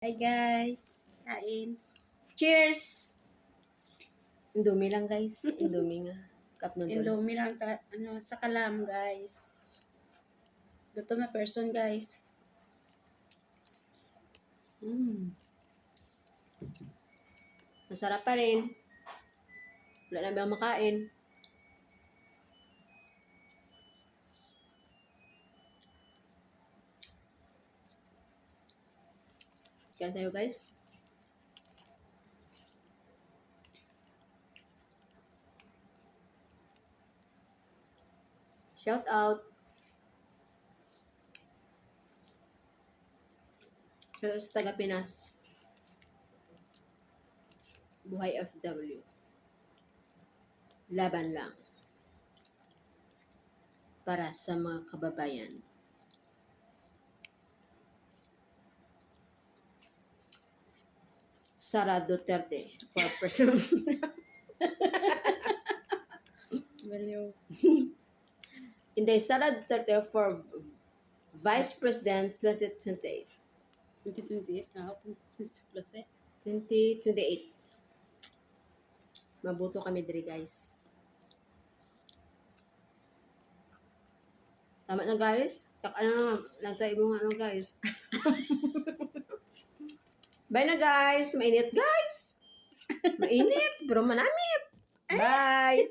Hi guys, kain. Cheers! Indomie lang guys. Indomie nga. Cup noodles. Indomie lang sa kalam guys. Luto na person guys. Masarap pa rin. Wala na bang makain. Kaya tayo guys. Shout out. Shout out sa taga Pinas. Buhay FW. Laban lang. Para sa mga kababayan. Sara Duterte for president. Value. Hindi, Sara Duterte for Vice President 2028. 2028 na ako. 2026 ba siya? 2028. Mabuto kami diri guys. Tama na guys. Ano lang tayo mo ano guys. Bye na guys. Mainit guys. Mainit pero manamit. Bye.